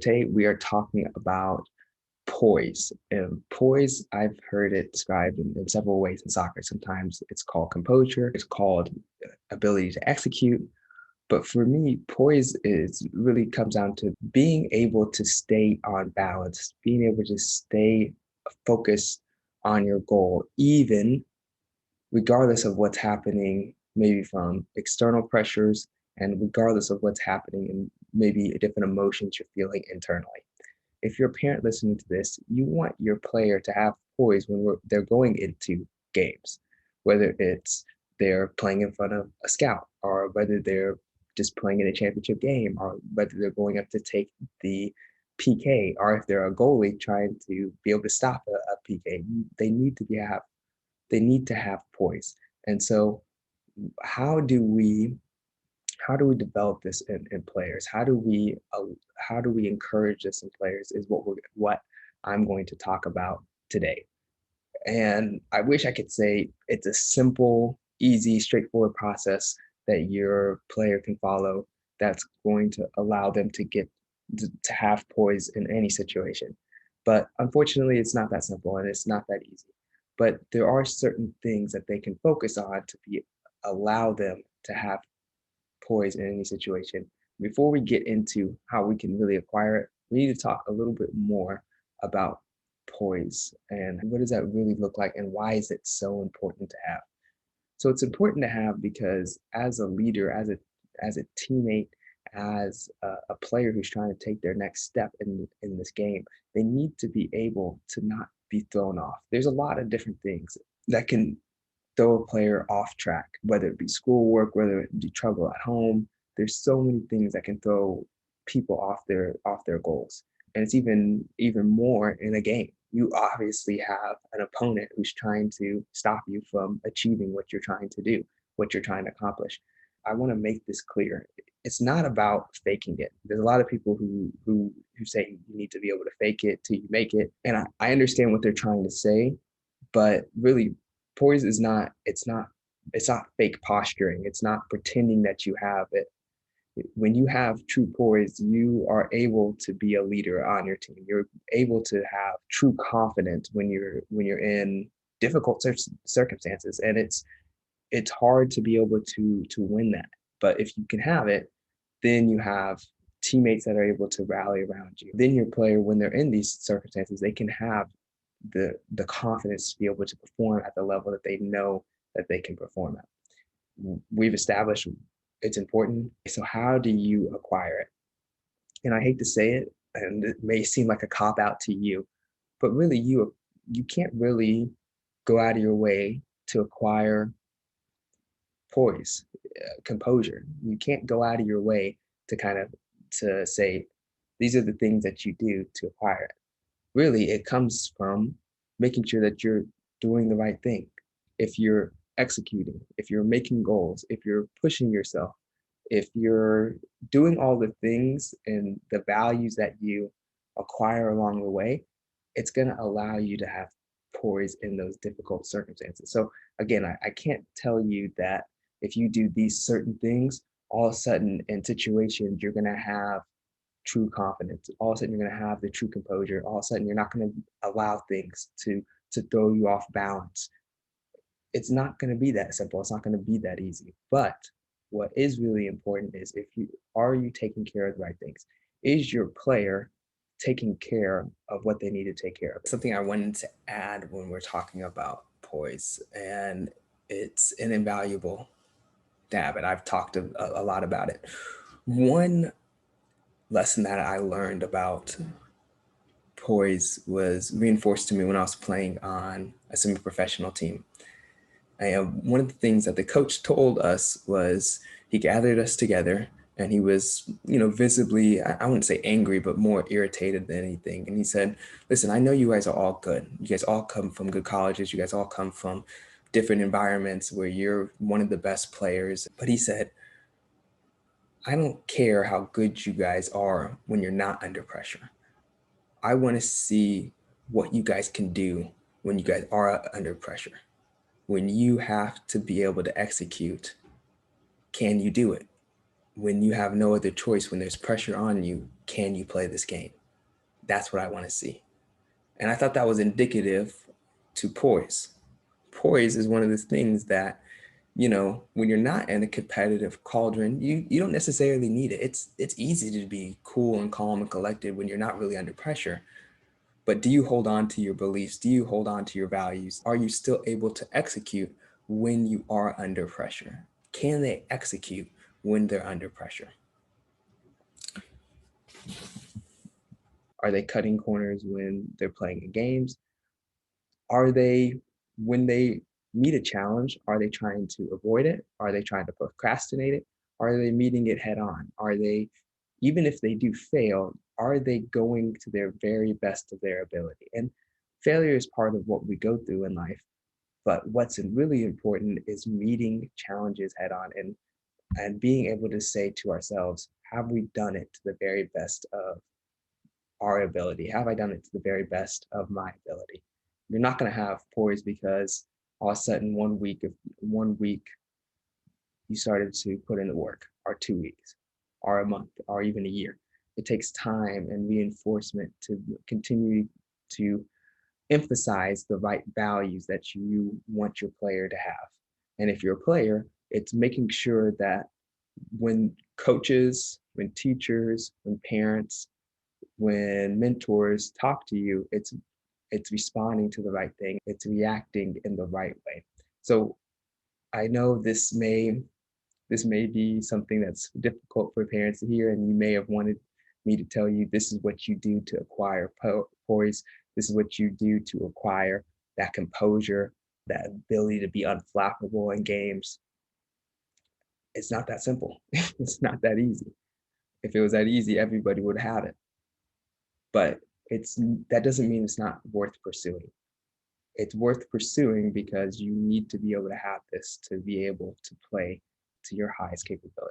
Today, we are talking about poise. And poise, I've heard it described in several ways in soccer. Sometimes it's called composure, it's called ability to execute. But for me, poise is really comes down to being able to stay on balance, being able to stay focused on your goal, even regardless of what's happening, maybe from external pressures, and regardless of what's happening and maybe different emotions you're feeling internally. If you're a parent listening to this, you want your player to have poise when they're going into games, whether it's they're playing in front of a scout, or whether they're just playing in a championship game, or whether they're going up to take the PK, or if they're a goalie trying to be able to stop a PK. They need to have poise. And so, how do we how do we develop this in players? How do we encourage this in players is what I'm going to talk about today. And I wish I could say it's a simple, easy, straightforward process that your player can follow that's going to allow them to have poise in any situation. But unfortunately, it's not that simple and it's not that easy. But there are certain things that they can focus on to be allow them to have poise in any situation. Before we get into how we can really acquire it, we need to talk a little bit more about poise and what does that really look like and why is it so important to have. So it's important to have because as a leader, as a teammate, as a player who's trying to take their next step in this game, they need to be able to not be thrown off. There's a lot of different things that can throw a player off track, whether it be schoolwork, whether it be trouble at home. There's so many things that can throw people off their goals. And it's even more in a game. You obviously have an opponent who's trying to stop you from achieving what you're trying to do, what you're trying to accomplish. I want to make this clear. It's not about faking it. There's a lot of people who say you need to be able to fake it till you make it. And I understand what they're trying to say, but really poise is not it's not fake posturing. It's not pretending that you have it. When you have true poise, you are able to be a leader on your team. You're able to have true confidence when you're in difficult circumstances, and it's hard to be able to win that. But if you can have it, then you have teammates that are able to rally around you. Then your player, when they're in these circumstances, they can have the confidence to be able to perform at the level that they know that they can perform at. We've established it's important. So how do you acquire it? And I hate to say it, and it may seem like a cop out to you, but really you can't really go out of your way to acquire poise, composure. You can't go out of your way to kind of to say these are the things that you do to acquire it. Really, it comes from making sure that you're doing the right thing. If you're executing, if you're making goals, if you're pushing yourself, if you're doing all the things and the values that you acquire along the way, it's going to allow you to have poise in those difficult circumstances. So again, I can't tell you that if you do these certain things, all of a sudden in situations you're going to have true confidence. All of a sudden you're going to have the true composure. All of a sudden you're not going to allow things to throw you off balance. It's not going to be that simple. It's not going to be that easy. But what is really important is if you are you taking care of the right things? Is your player taking care of what they need to take care of? Something I wanted to add when we're talking about poise, and it's an invaluable habit. I've talked a lot about it. One lesson that I learned about poise was reinforced to me when I was playing on a semi-professional team. One of the things that the coach told us was he gathered us together and he was, visibly, I wouldn't say angry, but more irritated than anything. And he said, listen, I know you guys are all good. You guys all come from good colleges. You guys all come from different environments where you're one of the best players. But he said, I don't care how good you guys are when you're not under pressure. I want to see what you guys can do when you guys are under pressure. When you have to be able to execute, can you do it? when you have no other choice, when there's pressure on you, can you play this game? That's what I want to see. And I thought that was indicative to poise. Poise is one of the things that, when you're not in a competitive cauldron, you don't necessarily need it. It's easy to be cool and calm and collected when you're not really under pressure. But do you hold on to your beliefs? Do you hold on to your values? Are you still able to execute when you are under pressure? Can they execute when they're under pressure? Are they cutting corners when they're playing games? Are they, when they meet a challenge, are they trying to avoid it? Are they trying to procrastinate it? Are they meeting it head on? Are they, even if they do fail, are they going to their very best of their ability? And failure is part of what we go through in life. But what's really important is meeting challenges head on and being able to say to ourselves, have we done it to the very best of our ability? Have I done it to the very best of my ability? You're not going to have poise because all of a sudden 1 week, if 1 week you started to put in the work, or 2 weeks, or a month, or even a year. It takes time and reinforcement to continue to emphasize the right values that you want your player to have. And if you're a player, it's making sure that when coaches, when teachers, when parents, when mentors talk to you, it's responding to the right thing. It's reacting in the right way. So I know this may be something that's difficult for parents to hear, and you may have wanted me to tell you this is what you do to acquire poise. This is what you do to acquire that composure, that ability to be unflappable in games. It's not that simple. It's not that easy. If it was that easy, everybody would have it. But it's that doesn't mean it's not worth pursuing. It's worth pursuing because you need to be able to have this to be able to play to your highest capability.